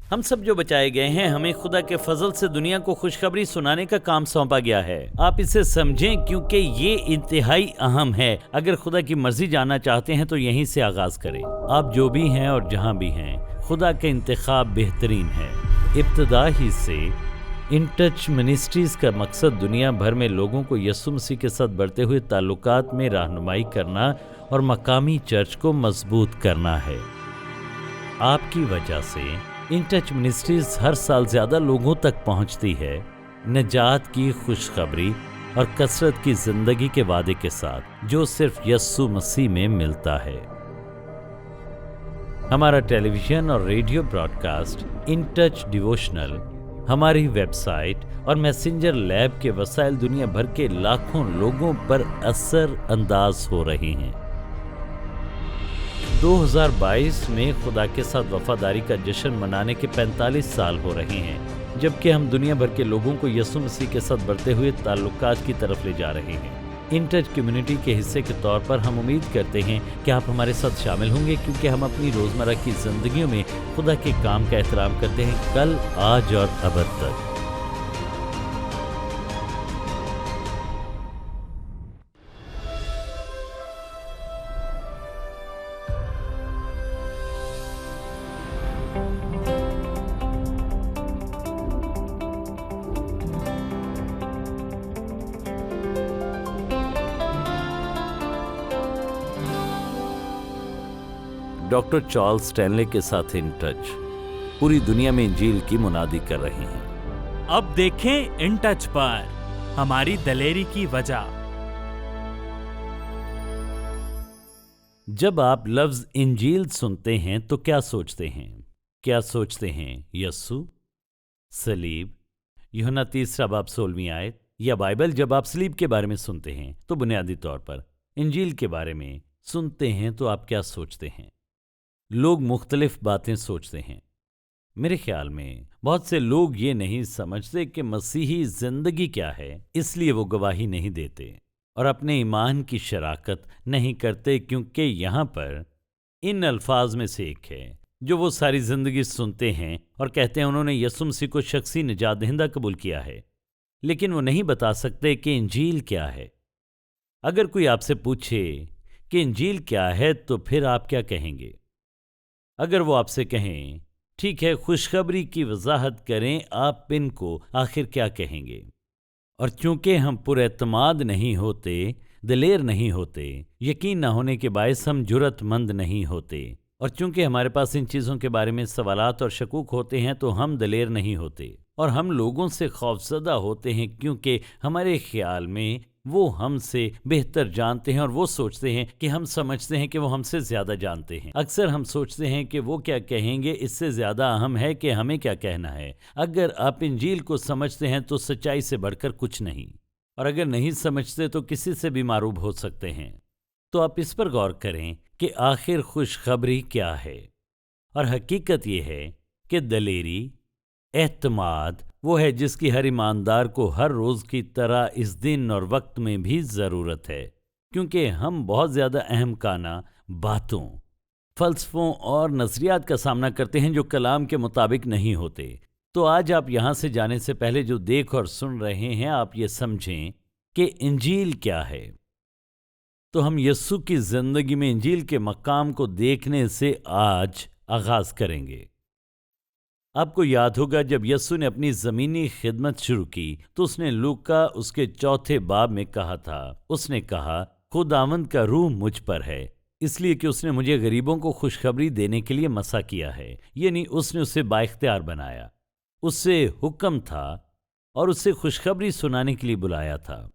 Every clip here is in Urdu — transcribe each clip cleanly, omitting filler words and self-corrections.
ہم سب جو بچائے گئے ہیں، ہمیں خدا کے فضل سے دنیا کو خوشخبری سنانے کا کام سونپا گیا ہے۔ آپ اسے سمجھیں کیونکہ یہ انتہائی اہم ہے۔ اگر خدا کی مرضی جاننا چاہتے ہیں تو یہیں سے آغاز کریں۔ آپ جو بھی ہیں اور جہاں بھی ہیں، خدا کا انتخاب بہترین ہے۔ ابتدا ہی سے ان ٹچ منسٹریز کا مقصد دنیا بھر میں لوگوں کو یسوع مسیح کے ساتھ بڑھتے ہوئے تعلقات میں رہنمائی کرنا اور مقامی چرچ کو مضبوط کرنا ہے۔ آپ کی وجہ سے ان ٹچ منسٹریز ہر سال زیادہ لوگوں تک پہنچتی ہے، نجات کی خوشخبری اور کثرت کی زندگی کے وعدے کے ساتھ جو صرف یسوع مسیح میں ملتا ہے۔ ہمارا ٹیلی ویژن اور radio broadcast in touch devotional, ہماری ویب سائٹ اور میسنجر لیب کے وسائل دنیا بھر کے لاکھوں لوگوں پر اثر انداز ہو رہے ہیں۔ 2022 میں خدا کے ساتھ وفاداری کا جشن منانے کے 45 سال ہو رہے ہیں، جبکہ ہم دنیا بھر کے لوگوں کو یسوع مسیح کے ساتھ بڑھتے ہوئے تعلقات کی طرف لے جا رہے ہیں۔ ان ٹچ کمیونٹی کے حصے کے طور پر ہم امید کرتے ہیں کہ آپ ہمارے ساتھ شامل ہوں گے، کیونکہ ہم اپنی روزمرہ کی زندگیوں میں خدا کے کام کا احترام کرتے ہیں، کل، آج اور ابد تک۔ ڈاکٹر چارلز اسٹینلے کے ساتھ ان ٹچ پوری دنیا میں انجیل کی منادی کر رہے ہیں۔ اب دیکھیں ان ٹچ پر ہماری دلیری کی وجہ۔ جب آپ لفظ انجیل سنتے ہیں تو کیا سوچتے ہیں؟ کیا سوچتے ہیں؟ یسوع، صلیب، یوحنا 3 باب 16 آیت، یا بائبل؟ جب آپ صلیب کے بارے میں سنتے ہیں تو بنیادی طور پر انجیل کے بارے میں سنتے ہیں تو آپ کیا سوچتے ہیں؟ لوگ مختلف باتیں سوچتے ہیں۔ میرے خیال میں بہت سے لوگ یہ نہیں سمجھتے کہ مسیحی زندگی کیا ہے، اس لیے وہ گواہی نہیں دیتے اور اپنے ایمان کی شراکت نہیں کرتے، کیونکہ یہاں پر ان الفاظ میں سے ایک ہے جو وہ ساری زندگی سنتے ہیں اور کہتے ہیں انہوں نے یسوع مسیح کو شخصی نجات دہندہ قبول کیا ہے، لیکن وہ نہیں بتا سکتے کہ انجیل کیا ہے۔ اگر کوئی آپ سے پوچھے کہ انجیل کیا ہے تو پھر آپ کیا کہیں گے؟ اگر وہ آپ سے کہیں ٹھیک ہے خوشخبری کی وضاحت کریں، آپ ان کو آخر کیا کہیں گے؟ اور چونکہ ہم پر اعتماد نہیں ہوتے، دلیر نہیں ہوتے، یقین نہ ہونے کے باعث ہم جرأت مند نہیں ہوتے، اور چونکہ ہمارے پاس ان چیزوں کے بارے میں سوالات اور شکوک ہوتے ہیں تو ہم دلیر نہیں ہوتے، اور ہم لوگوں سے خوفزدہ ہوتے ہیں، کیونکہ ہمارے خیال میں وہ ہم سے بہتر جانتے ہیں اور وہ سوچتے ہیں کہ ہم سمجھتے ہیں کہ وہ ہم سے زیادہ جانتے ہیں۔ اکثر ہم سوچتے ہیں کہ وہ کیا کہیں گے اس سے زیادہ اہم ہے کہ ہمیں کیا کہنا ہے۔ اگر آپ انجیل کو سمجھتے ہیں تو سچائی سے بڑھ کر کچھ نہیں، اور اگر نہیں سمجھتے تو کسی سے بھی معروب ہو سکتے ہیں۔ تو آپ اس پر غور کریں کہ آخر خوشخبری کیا ہے، اور حقیقت یہ ہے کہ دلیری، اعتماد وہ ہے جس کی ہر ایماندار کو ہر روز کی طرح اس دن اور وقت میں بھی ضرورت ہے، کیونکہ ہم بہت زیادہ اہم کانہ باتوں، فلسفوں اور نظریات کا سامنا کرتے ہیں جو کلام کے مطابق نہیں ہوتے۔ تو آج آپ یہاں سے جانے سے پہلے جو دیکھ اور سن رہے ہیں، آپ یہ سمجھیں کہ انجیل کیا ہے۔ تو ہم یسوع کی زندگی میں انجیل کے مقام کو دیکھنے سے آج آغاز کریں گے۔ آپ کو یاد ہوگا جب یسوع نے اپنی زمینی خدمت شروع کی تو اس نے لوکا اس کے 4 باب میں کہا تھا، اس نے کہا خداوند کا روح مجھ پر ہے، اس لیے کہ اس نے مجھے غریبوں کو خوشخبری دینے کے لیے مسا کیا ہے، یعنی اس نے اسے بااختیار بنایا، اس سے حکم تھا اور اسے خوشخبری سنانے کے لیے بلایا تھا۔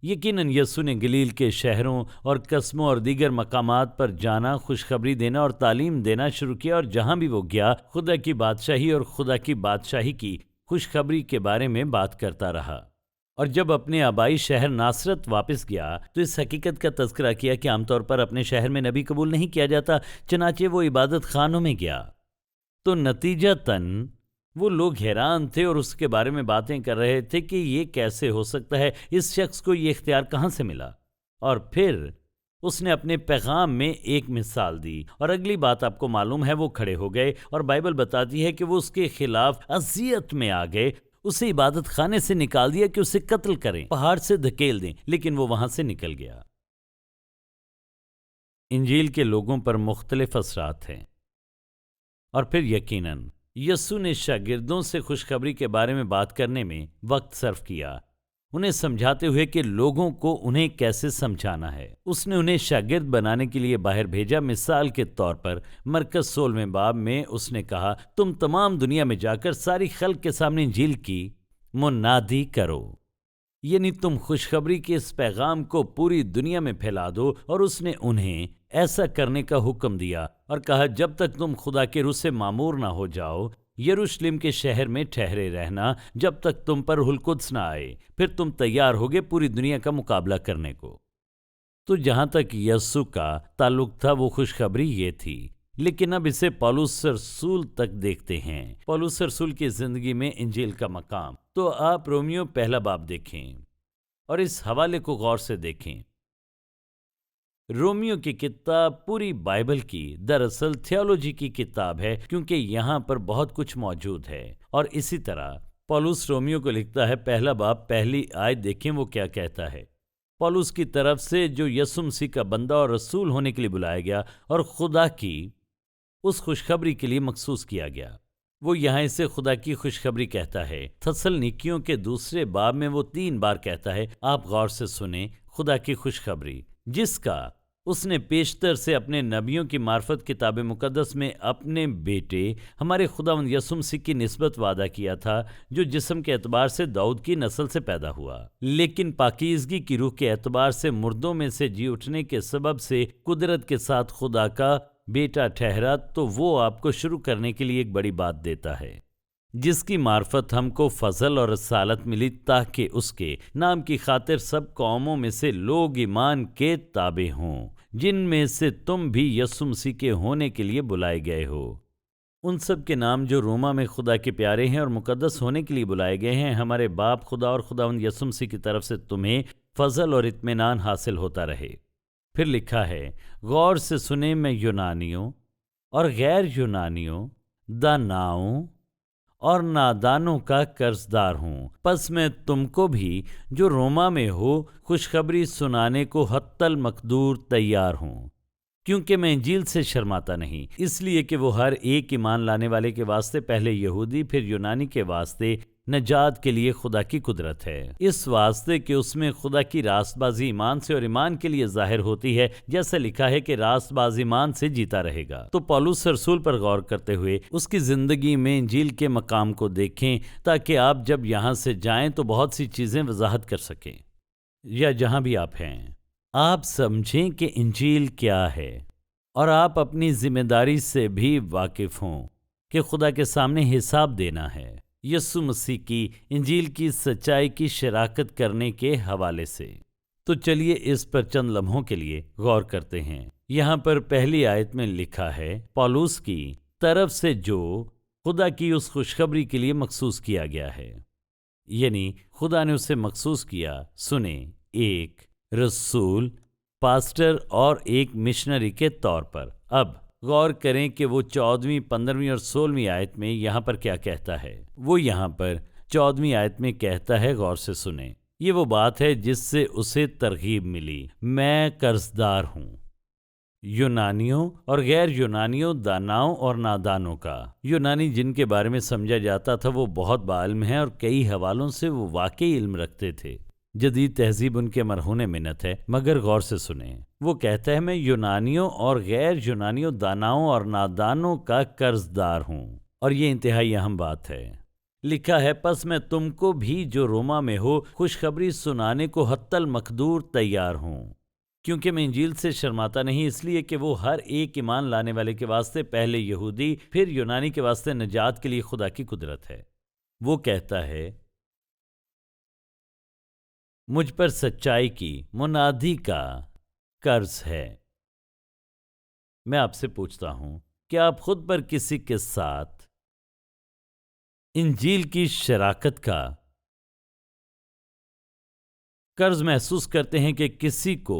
یقیناً یسوع نے گلیل کے شہروں اور قصبوں اور دیگر مقامات پر جانا، خوشخبری دینا اور تعلیم دینا شروع کیا، اور جہاں بھی وہ گیا خدا کی بادشاہی اور خدا کی بادشاہی کی خوشخبری کے بارے میں بات کرتا رہا۔ اور جب اپنے آبائی شہر ناصرت واپس گیا تو اس حقیقت کا تذکرہ کیا کہ عام طور پر اپنے شہر میں نبی قبول نہیں کیا جاتا، چنانچہ وہ عبادت خانوں میں گیا۔ تو نتیجتاً وہ لوگ حیران تھے اور اس کے بارے میں باتیں کر رہے تھے کہ یہ کیسے ہو سکتا ہے، اس شخص کو یہ اختیار کہاں سے ملا؟ اور پھر اس نے اپنے پیغام میں ایک مثال دی اور اگلی بات آپ کو معلوم ہے وہ کھڑے ہو گئے اور بائبل بتاتی ہے کہ وہ اس کے خلاف اذیت میں آ گئے، اسے عبادت خانے سے نکال دیا کہ اسے قتل کریں، پہاڑ سے دھکیل دیں، لیکن وہ وہاں سے نکل گیا۔ انجیل کے لوگوں پر مختلف اثرات ہیں، اور پھر یقیناً یسوع نے شاگردوں سے خوشخبری کے بارے میں بات کرنے میں وقت صرف کیا، انہیں سمجھاتے ہوئے کہ لوگوں کو انہیں کیسے سمجھانا ہے۔ اس نے انہیں شاگرد بنانے کے لیے باہر بھیجا۔ مثال کے طور پر مرکز 16 باب میں اس نے کہا، تم تمام دنیا میں جا کر ساری خلق کے سامنے انجیل کی منادی کرو، یعنی تم خوشخبری کے اس پیغام کو پوری دنیا میں پھیلا دو۔ اور اس نے انہیں ایسا کرنے کا حکم دیا اور کہا، جب تک تم خدا کے روح سے معمور نہ ہو جاؤ، یروشلم کے شہر میں ٹھہرے رہنا جب تک تم پر روح القدس نہ آئے، پھر تم تیار ہوگے پوری دنیا کا مقابلہ کرنے کو۔ تو جہاں تک یسوع کا تعلق تھا وہ خوشخبری یہ تھی، لیکن اب اسے پولس رسول تک دیکھتے ہیں۔ پولس رسول کی زندگی میں انجیل کا مقام۔ تو آپ رومیو پہلا باب دیکھیں اور اس حوالے کو غور سے دیکھیں۔ رومیو کی کتاب پوری بائبل کی دراصل تھیولوجی کی کتاب ہے، کیونکہ یہاں پر بہت کچھ موجود ہے۔ اور اسی طرح پولس رومیو کو لکھتا ہے، پہلا باب پہلی آیت دیکھیں وہ کیا کہتا ہے۔ پولس کی طرف سے جو یسوع مسیح کا بندہ اور رسول ہونے کے لیے بلایا گیا اور خدا کی اس خوشخبری کے لیے مخصوص کیا گیا، وہ یہاں اسے خدا کی خوشخبری کہتا ہے۔ تھسلنیکیوں کے دوسرے باب میں وہ 3 بار کہتا ہے۔ آپ غور سے سنیں، خدا کی خوشخبری جس کا اس نے پیشتر سے اپنے نبیوں کی معرفت کتاب مقدس میں اپنے بیٹے ہمارے خداوند یسوع مسیح کی نسبت وعدہ کیا تھا، جو جسم کے اعتبار سے داؤد کی نسل سے پیدا ہوا، لیکن پاکیزگی کی روح کے اعتبار سے مردوں میں سے جی اٹھنے کے سبب سے قدرت کے ساتھ خدا کا بیٹا ٹھہرا۔ تو وہ آپ کو شروع کرنے کے لیے ایک بڑی بات دیتا ہے، جس کی معرفت ہم کو فضل اور رسالت ملی، تاکہ اس کے نام کی خاطر سب قوموں میں سے لوگ ایمان کے تابع ہوں، جن میں سے تم بھی یسوع مسیح کے ہونے کے لیے بلائے گئے ہو۔ ان سب کے نام جو روما میں خدا کے پیارے ہیں اور مقدس ہونے کے لیے بلائے گئے ہیں، ہمارے باپ خدا اور خداوند یسوع مسیح کی طرف سے تمہیں فضل اور اطمینان حاصل ہوتا رہے۔ پھر لکھا ہے، غور سے سنیں، میں یونانیوں اور غیر یونانیوں، داناؤں اور نادانوں کا قرض دار ہوں، پس میں تم کو بھی جو روما میں ہو خوشخبری سنانے کو حتی المقدور تیار ہوں، کیونکہ میں انجیل سے شرماتا نہیں، اس لیے کہ وہ ہر ایک ایمان لانے والے کے واسطے پہلے یہودی پھر یونانی کے واسطے نجات کے لیے خدا کی قدرت ہے، اس واسطے کہ اس میں خدا کی راست بازی ایمان سے اور ایمان کے لیے ظاہر ہوتی ہے، جیسا لکھا ہے کہ راست باز ایمان سے جیتا رہے گا۔ تو پولس رسول پر غور کرتے ہوئے اس کی زندگی میں انجیل کے مقام کو دیکھیں، تاکہ آپ جب یہاں سے جائیں تو بہت سی چیزیں وضاحت کر سکیں، یا جہاں بھی آپ ہیں آپ سمجھیں کہ انجیل کیا ہے، اور آپ اپنی ذمہ داری سے بھی واقف ہوں کہ خدا کے سامنے حساب دینا ہے، یسوع مسیح کی انجیل کی سچائی کی شراکت کرنے کے حوالے سے۔ تو چلیے اس پر چند لمحوں کے لیے غور کرتے ہیں۔ یہاں پر پہلی آیت میں لکھا ہے، پولس کی طرف سے جو خدا کی اس خوشخبری کے لیے مخصوص کیا گیا ہے، یعنی خدا نے اسے مخصوص کیا۔ سنیں، ایک رسول، پاسٹر اور ایک مشنری کے طور پر۔ اب غور کریں کہ وہ 14ویں، 15ویں اور 16ویں آیت میں یہاں پر کیا کہتا ہے۔ وہ یہاں پر 14ویں آیت میں کہتا ہے، غور سے سنیں، یہ وہ بات ہے جس سے اسے ترغیب ملی، میں قرض دار ہوں یونانیوں اور غیر یونانیوں، داناؤں اور نادانوں کا۔ یونانی جن کے بارے میں سمجھا جاتا تھا وہ بہت بعلم ہیں اور کئی حوالوں سے وہ واقعی علم رکھتے تھے۔ جدید تہذیب ان کے مرہون منت ہے، مگر غور سے سنیں، وہ کہتا ہے، میں یونانیوں اور غیر یونانیوں، داناؤں اور نادانوں کا قرض دار ہوں۔ اور یہ انتہائی اہم بات ہے۔ لکھا ہے، پس میں تم کو بھی جو روما میں ہو خوشخبری سنانے کو حتی المقدور تیار ہوں، کیونکہ میں انجیل سے شرماتا نہیں، اس لیے کہ وہ ہر ایک ایمان لانے والے کے واسطے پہلے یہودی پھر یونانی کے واسطے نجات کے لیے خدا کی قدرت ہے۔ وہ کہتا ہے، مجھ پر سچائی کی منادی کا قرض ہے۔ میں آپ سے پوچھتا ہوں کہ آپ خود پر کسی کے ساتھ انجیل کی شراکت کا قرض محسوس کرتے ہیں کہ کسی کو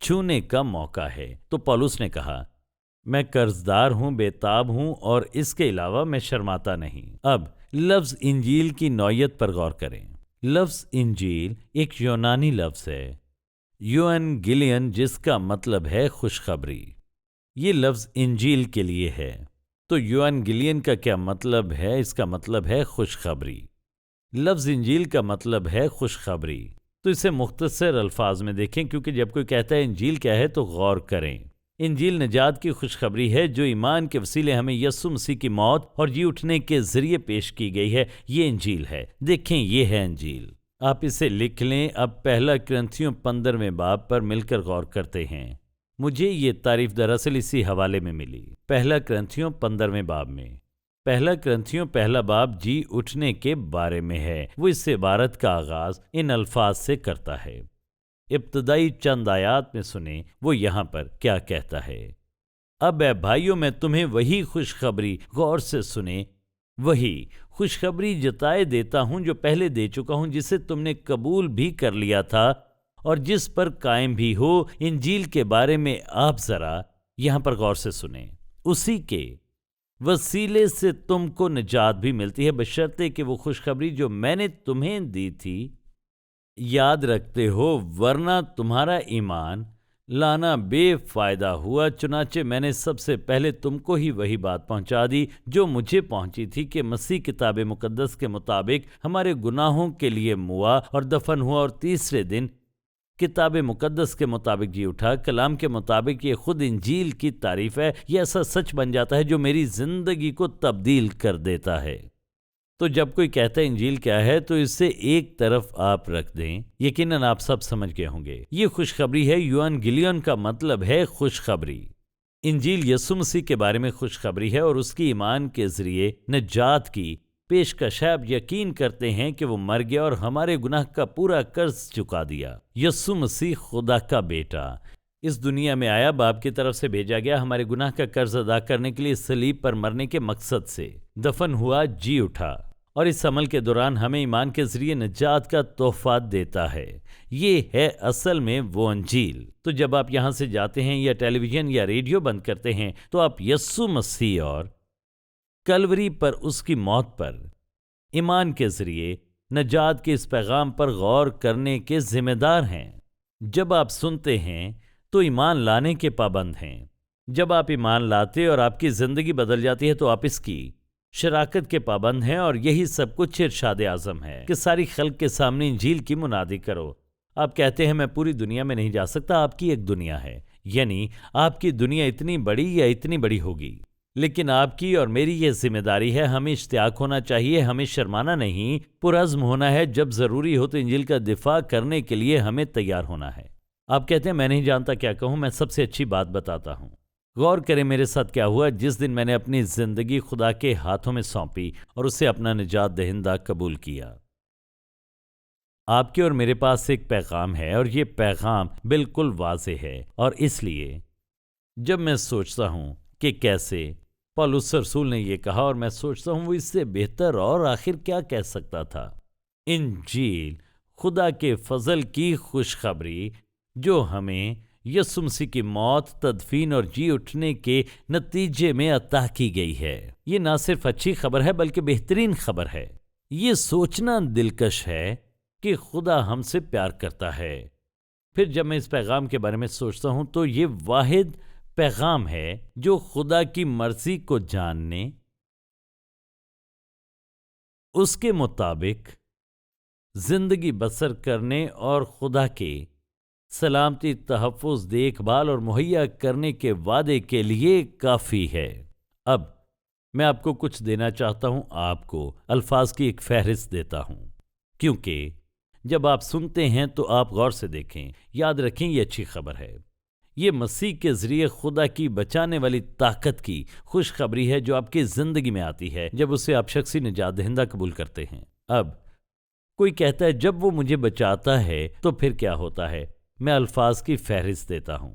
چھونے کا موقع ہے۔ تو پولس نے کہا، میں قرضدار ہوں، بےتاب ہوں، اور اس کے علاوہ میں شرماتا نہیں۔ اب لفظ انجیل کی نوعیت پر غور کریں۔ لفظ انجیل ایک یونانی لفظ ہے، یوانگیلین، جس کا مطلب ہے خوشخبری۔ یہ لفظ انجیل کے لیے ہے۔ تو یوانگیلین کا کیا مطلب ہے؟ اس کا مطلب ہے خوشخبری۔ لفظ انجیل کا مطلب ہے خوشخبری۔ تو اسے مختصر الفاظ میں دیکھیں، کیونکہ جب کوئی کہتا ہے انجیل کیا ہے تو غور کریں۔ انجیل نجات کی خوشخبری ہے جو ایمان کے وسیلے ہمیں یسوع مسیح کی موت اور جی اٹھنے کے ذریعے پیش کی گئی ہے۔ یہ انجیل ہے۔ دیکھیں، یہ ہے انجیل۔ آپ اسے لکھ لیں۔ اب پہلا کرنتھیوں 15 باب پر مل کر غور کرتے ہیں۔ مجھے یہ تعریف دراصل اسی حوالے میں ملی، پہلا کرنتھیوں 15 باب میں۔ پہلا کرنتھیوں پہلا باب جی اٹھنے کے بارے میں ہے۔ وہ اس عبارت کا آغاز ان الفاظ سے کرتا ہے۔ ابتدائی چند آیات میں سنیں وہ یہاں پر کیا کہتا ہے۔ اب اے بھائیوں، میں تمہیں وہی خوشخبری، غور سے سنیں، وہی خوشخبری جتائے دیتا ہوں جو پہلے دے چکا ہوں، جسے تم نے قبول بھی کر لیا تھا اور جس پر قائم بھی ہو۔ انجیل کے بارے میں آپ ذرا یہاں پر غور سے سنیں۔ اسی کے وسیلے سے تم کو نجات بھی ملتی ہے، بشرطے کہ وہ خوشخبری جو میں نے تمہیں دی تھی یاد رکھتے ہو، ورنہ تمہارا ایمان لانا بے فائدہ ہوا۔ چنانچہ میں نے سب سے پہلے تم کو ہی وہی بات پہنچا دی جو مجھے پہنچی تھی، کہ مسیح کتاب مقدس کے مطابق ہمارے گناہوں کے لیے موا اور دفن ہوا، اور تیسرے دن کتاب مقدس کے مطابق جی اٹھا۔ کلام کے مطابق یہ خود انجیل کی تعریف ہے۔ یہ ایسا سچ بن جاتا ہے جو میری زندگی کو تبدیل کر دیتا ہے۔ تو جب کوئی کہتا ہے انجیل کیا ہے تو اسے ایک طرف آپ رکھ دیں۔ یقیناً آپ سب سمجھ گئے ہوں گے، یہ خوشخبری ہے۔ یوانگیلین کا مطلب ہے خوشخبری۔ انجیل یسوع مسیح کے بارے میں خوشخبری ہے اور اس کی ایمان کے ذریعے نجات کی پیشکش ہے۔ آپ یقین کرتے ہیں کہ وہ مر گیا اور ہمارے گناہ کا پورا قرض چکا دیا۔ یسوع مسیح خدا کا بیٹا اس دنیا میں آیا، باپ کی طرف سے بھیجا گیا ہمارے گناہ کا قرض ادا کرنے کے لیے، صلیب پر مرنے کے مقصد سے دفن ہوا، جی اٹھا، اور اس عمل کے دوران ہمیں ایمان کے ذریعے نجات کا تحفہ دیتا ہے۔ یہ ہے اصل میں وہ انجیل۔ تو جب آپ یہاں سے جاتے ہیں یا ٹیلی ویژن یا ریڈیو بند کرتے ہیں تو آپ یسوع مسیح اور کلوری پر اس کی موت پر ایمان کے ذریعے نجات کے اس پیغام پر غور کرنے کے ذمہ دار ہیں۔ جب آپ سنتے ہیں تو ایمان لانے کے پابند ہیں۔ جب آپ ایمان لاتے اور آپ کی زندگی بدل جاتی ہے تو آپ اس کی شراکت کے پابند ہیں، اور یہی سب کچھ ارشاد اعظم ہے کہ ساری خلق کے سامنے انجیل کی منادی کرو۔ آپ کہتے ہیں میں پوری دنیا میں نہیں جا سکتا۔ آپ کی ایک دنیا ہے، یعنی آپ کی دنیا اتنی بڑی یا اتنی بڑی ہوگی، لیکن آپ کی اور میری یہ ذمہ داری ہے۔ ہمیں اشتیاق ہونا چاہیے، ہمیں شرمانا نہیں، پرعزم ہونا ہے۔ جب ضروری ہو تو انجیل کا دفاع کرنے کے لیے ہمیں تیار ہونا ہے۔ آپ کہتے ہیں میں نہیں جانتا کیا کہوں، میں سب سے اچھی بات بتاتا ہوں۔ غور کریں میرے ساتھ کیا ہوا جس دن میں نے اپنی زندگی خدا کے ہاتھوں میں سونپی اور اسے اپنا نجات دہندہ قبول کیا۔ آپ کے اور میرے پاس ایک پیغام ہے، اور یہ پیغام بالکل واضح ہے، اور اس لیے جب میں سوچتا ہوں کہ کیسے پولس رسول نے یہ کہا، اور میں سوچتا ہوں وہ اس سے بہتر اور آخر کیا کہہ سکتا تھا۔ انجیل خدا کے فضل کی خوشخبری جو ہمیں یسوع مسیح کی موت، تدفین اور جی اٹھنے کے نتیجے میں عطا کی گئی ہے۔ یہ نہ صرف اچھی خبر ہے بلکہ بہترین خبر ہے۔ یہ سوچنا دلکش ہے کہ خدا ہم سے پیار کرتا ہے۔ پھر جب میں اس پیغام کے بارے میں سوچتا ہوں تو یہ واحد پیغام ہے جو خدا کی مرضی کو جاننے، اس کے مطابق زندگی بسر کرنے اور خدا کے سلامتی، تحفظ، دیکھ بھال اور مہیا کرنے کے وعدے کے لیے کافی ہے۔ اب میں آپ کو کچھ دینا چاہتا ہوں، آپ کو الفاظ کی ایک فہرست دیتا ہوں، کیونکہ جب آپ سنتے ہیں تو آپ غور سے دیکھیں، یاد رکھیں یہ اچھی خبر ہے۔ یہ مسیح کے ذریعے خدا کی بچانے والی طاقت کی خوشخبری ہے جو آپ کی زندگی میں آتی ہے جب اسے آپ شخصی نجات دہندہ قبول کرتے ہیں۔ اب کوئی کہتا ہے جب وہ مجھے بچاتا ہے تو پھر کیا ہوتا ہے؟ میں الفاظ کی فہرست دیتا ہوں۔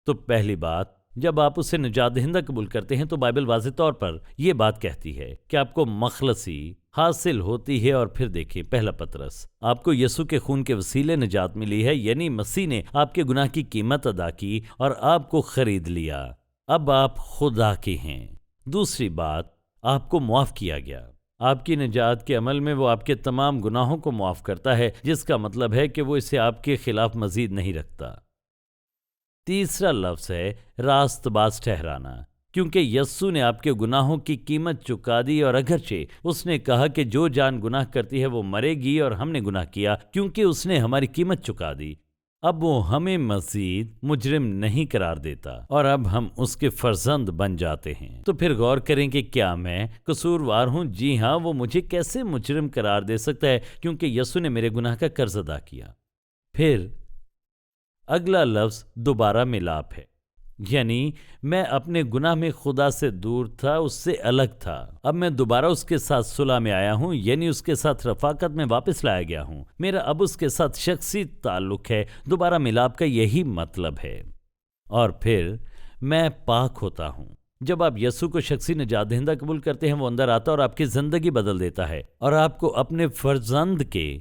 تو پہلی بات، جب آپ اسے نجات دہندہ قبول کرتے ہیں تو بائبل واضح طور پر یہ بات کہتی ہے کہ آپ کو مخلصی حاصل ہوتی ہے۔ اور پھر دیکھیں پہلا پطرس، آپ کو یسوع کے خون کے وسیلے نجات ملی ہے، یعنی مسیح نے آپ کے گناہ کی قیمت ادا کی اور آپ کو خرید لیا۔ اب آپ خدا کے ہیں۔ دوسری بات، آپ کو معاف کیا گیا۔ آپ کی نجات کے عمل میں وہ آپ کے تمام گناہوں کو معاف کرتا ہے، جس کا مطلب ہے کہ وہ اسے آپ کے خلاف مزید نہیں رکھتا۔ تیسرا لفظ ہے راست باز ٹھہرانا، کیونکہ یسوع نے آپ کے گناہوں کی قیمت چکا دی، اور اگرچہ اس نے کہا کہ جو جان گناہ کرتی ہے وہ مرے گی، اور ہم نے گناہ کیا کیونکہ اس نے ہماری قیمت چکا دی، اب وہ ہمیں مزید مجرم نہیں قرار دیتا، اور اب ہم اس کے فرزند بن جاتے ہیں۔ تو پھر غور کریں کہ کیا میں قصوروار ہوں؟ جی ہاں، وہ مجھے کیسے مجرم قرار دے سکتا ہے؟ کیونکہ یسوع نے میرے گناہ کا قرض ادا کیا۔ پھر اگلا لفظ دوبارہ ملاپ ہے، یعنی میں اپنے گناہ میں خدا سے دور تھا، اس سے الگ تھا، اب میں دوبارہ اس کے ساتھ صلح میں آیا ہوں، یعنی اس کے ساتھ رفاقت میں واپس لایا گیا ہوں۔ میرا اب اس کے ساتھ شخصی تعلق ہے۔ دوبارہ ملاپ کا یہی مطلب ہے۔ اور پھر میں پاک ہوتا ہوں۔ جب آپ یسوع کو شخصی نجات دہندہ قبول کرتے ہیں، وہ اندر آتا ہے اور آپ کی زندگی بدل دیتا ہے، اور آپ کو اپنے فرزند کے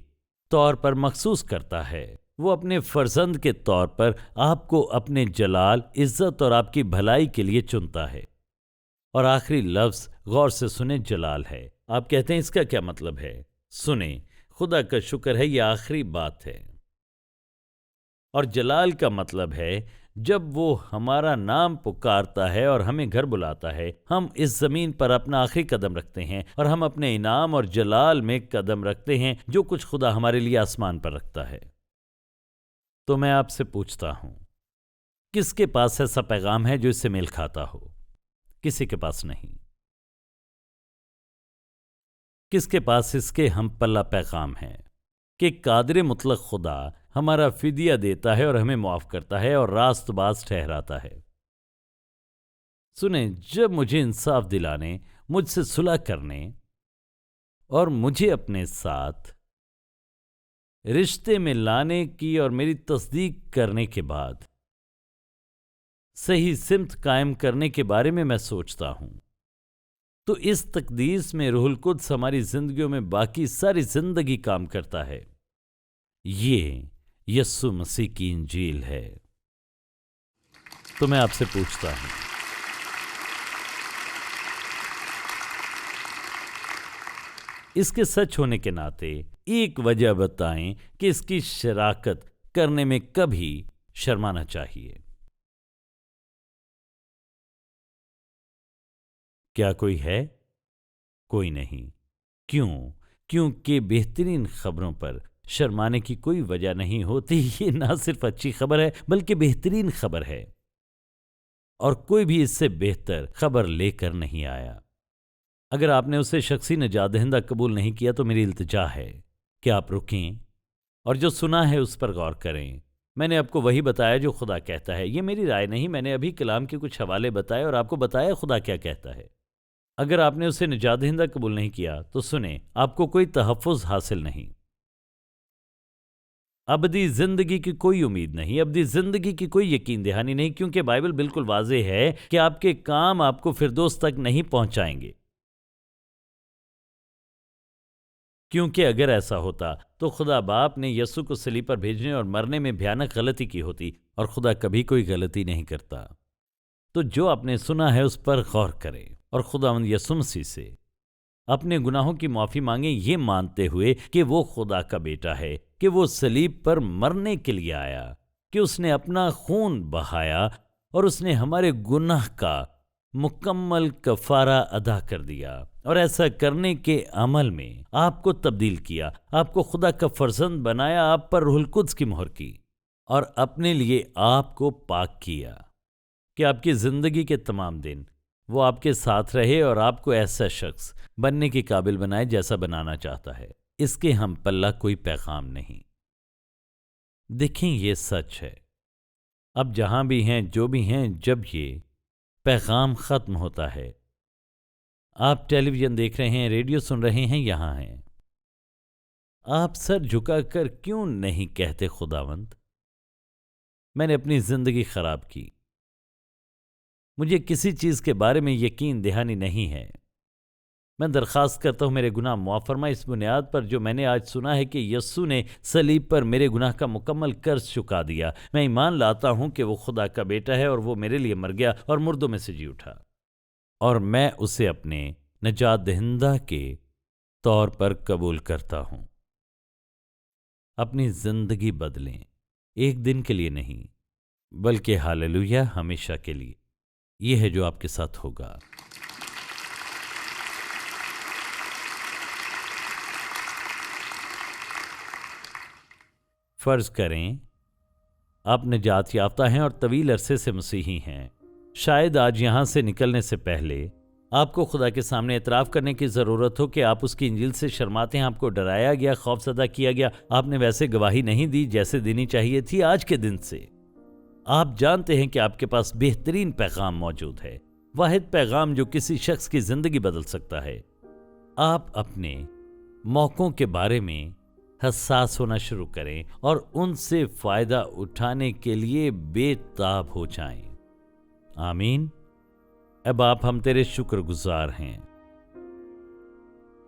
طور پر مخصوص کرتا ہے۔ وہ اپنے فرزند کے طور پر آپ کو اپنے جلال، عزت اور آپ کی بھلائی کے لیے چنتا ہے۔ اور آخری لفظ غور سے سنیں، جلال ہے۔ آپ کہتے ہیں اس کا کیا مطلب ہے؟ سنیں، خدا کا شکر ہے یہ آخری بات ہے۔ اور جلال کا مطلب ہے جب وہ ہمارا نام پکارتا ہے اور ہمیں گھر بلاتا ہے، ہم اس زمین پر اپنا آخری قدم رکھتے ہیں، اور ہم اپنے انعام اور جلال میں قدم رکھتے ہیں جو کچھ خدا ہمارے لیے آسمان پر رکھتا ہے۔ تو میں آپ سے پوچھتا ہوں، کس کے پاس ایسا پیغام ہے جو اس سے میل کھاتا ہو؟ کسی کے پاس نہیں۔ کس کے پاس اس کے ہم پلہ پیغام ہے کہ قادر مطلق خدا ہمارا فدیہ دیتا ہے اور ہمیں معاف کرتا ہے اور راست باز ٹھہراتا ہے؟ سنیں، جب مجھے انصاف دلانے، مجھ سے صلح کرنے اور مجھے اپنے ساتھ رشتے میں لانے کی اور میری تصدیق کرنے کے بعد صحیح سمت قائم کرنے کے بارے میں سوچتا ہوں، تو اس تقدیس میں روح القدس ہماری زندگیوں میں باقی ساری زندگی کام کرتا ہے۔ یہ یسوع مسیح کی انجیل ہے۔ تو میں آپ سے پوچھتا ہوں، اس کے سچ ہونے کے ناطے ایک وجہ بتائیں کہ اس کی شراکت کرنے میں کبھی شرمانا چاہیے۔ کیا کوئی ہے؟ کوئی نہیں۔ کیوں؟ کیونکہ بہترین خبروں پر شرمانے کی کوئی وجہ نہیں ہوتی۔ یہ نہ صرف اچھی خبر ہے بلکہ بہترین خبر ہے، اور کوئی بھی اس سے بہتر خبر لے کر نہیں آیا۔ اگر آپ نے اسے شخصی نجات دہندہ قبول نہیں کیا تو میری التجا ہے کہ آپ رکیں اور جو سنا ہے اس پر غور کریں۔ میں نے آپ کو وہی بتایا جو خدا کہتا ہے، یہ میری رائے نہیں، میں نے ابھی کلام کے کچھ حوالے بتائے اور آپ کو بتایا خدا کیا کہتا ہے۔ اگر آپ نے اسے نجات دہندہ قبول نہیں کیا تو سنیں، آپ کو کوئی تحفظ حاصل نہیں، ابدی زندگی کی کوئی امید نہیں، ابدی زندگی کی کوئی یقین دہانی نہیں، کیونکہ بائبل بالکل واضح ہے کہ آپ کے کام آپ کو فردوس تک نہیں پہنچائیں گے۔ کیونکہ اگر ایسا ہوتا تو خدا باپ نے یسوع کو صلیب پر بھیجنے اور مرنے میں بھیانک غلطی کی ہوتی، اور خدا کبھی کوئی غلطی نہیں کرتا۔ تو جو آپ نے سنا ہے اس پر غور کریں اور خداوند یسوع مسیح سے اپنے گناہوں کی معافی مانگیں، یہ مانتے ہوئے کہ وہ خدا کا بیٹا ہے، کہ وہ صلیب پر مرنے کے لیے آیا، کہ اس نے اپنا خون بہایا اور اس نے ہمارے گناہ کا مکمل کفارہ ادا کر دیا، اور ایسا کرنے کے عمل میں آپ کو تبدیل کیا، آپ کو خدا کا فرزند بنایا، آپ پر روح القدس کی مہر کی، اور اپنے لیے آپ کو پاک کیا کہ آپ کی زندگی کے تمام دن وہ آپ کے ساتھ رہے اور آپ کو ایسا شخص بننے کے قابل بنائے جیسا بنانا چاہتا ہے۔ اس کے ہم پلہ کوئی پیغام نہیں۔ دیکھیں، یہ سچ ہے۔ اب جہاں بھی ہیں، جو بھی ہیں، جب یہ پیغام ختم ہوتا ہے، آپ ٹیلی ویژن دیکھ رہے ہیں، ریڈیو سن رہے ہیں، یہاں ہیں، آپ سر جھکا کر کیوں نہیں کہتے خداوند میں نے اپنی زندگی خراب کی، مجھے کسی چیز کے بارے میں یقین دہانی نہیں ہے، میں درخواست کرتا ہوں میرے گناہ معاف فرما، اس بنیاد پر جو میں نے آج سنا ہے کہ یسوع نے صلیب پر میرے گناہ کا مکمل قرض چکا دیا، میں ایمان لاتا ہوں کہ وہ خدا کا بیٹا ہے اور وہ میرے لیے مر گیا اور مردوں میں سے جی اٹھا، اور میں اسے اپنے نجات دہندہ کے طور پر قبول کرتا ہوں۔ اپنی زندگی بدلیں، ایک دن کے لیے نہیں بلکہ ہاللویا ہمیشہ کے لیے۔ یہ ہے جو آپ کے ساتھ ہوگا۔ فرض کریں آپ نجات یافتہ ہیں اور طویل عرصے سے مسیحی ہیں۔ شاید آج یہاں سے نکلنے سے پہلے آپ کو خدا کے سامنے اعتراف کرنے کی ضرورت ہو کہ آپ اس کی انجیل سے شرماتے ہیں، آپ کو ڈرایا گیا، خوف زدہ کیا گیا، آپ نے ویسے گواہی نہیں دی جیسے دینی چاہیے تھی۔ آج کے دن سے آپ جانتے ہیں کہ آپ کے پاس بہترین پیغام موجود ہے، واحد پیغام جو کسی شخص کی زندگی بدل سکتا ہے۔ آپ اپنے موقعوں کے بارے میں حساس ہونا شروع کریں اور ان سے فائدہ اٹھانے کے لیے بے تاب ہو جائیں۔ آمین۔ اے باپ، ہم تیرے شکر گزار ہیں۔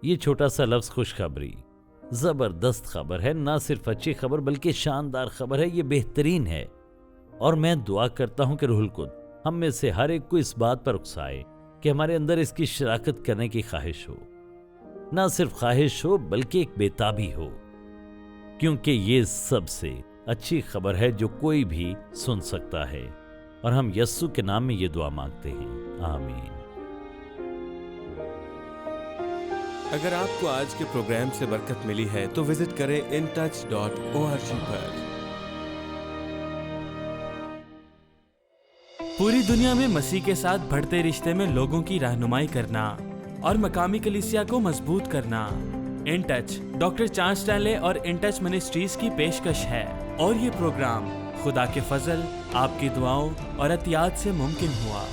یہ چھوٹا سا لفظ خوشخبری زبردست خبر ہے، نہ صرف اچھی خبر بلکہ شاندار خبر ہے، یہ بہترین ہے۔ اور میں دعا کرتا ہوں کہ روح القدس ہم میں سے ہر ایک کو اس بات پر اکسائے کہ ہمارے اندر اس کی شراکت کرنے کی خواہش ہو، نہ صرف خواہش ہو بلکہ ایک بیتابی ہو، کیونکہ یہ سب سے اچھی خبر ہے جو کوئی بھی سن سکتا ہے، اور ہم یسوع کے نام میں یہ دعا مانگتے ہیں، آمین۔ اگر آپ کو آج کے پروگرام سے برکت ملی ہے تو وزٹ کریں intouch.org پر۔ پوری دنیا میں مسیح کے ساتھ بڑھتے رشتے میں لوگوں کی رہنمائی کرنا اور مقامی کلیسیا کو مضبوط کرنا in touch doctor Charles Stanley اور ان ٹچ منسٹریز کی پیشکش ہے، اور یہ پروگرام خدا کے فضل، آپ کی دعاؤں اور عطیات سے ممکن ہوا۔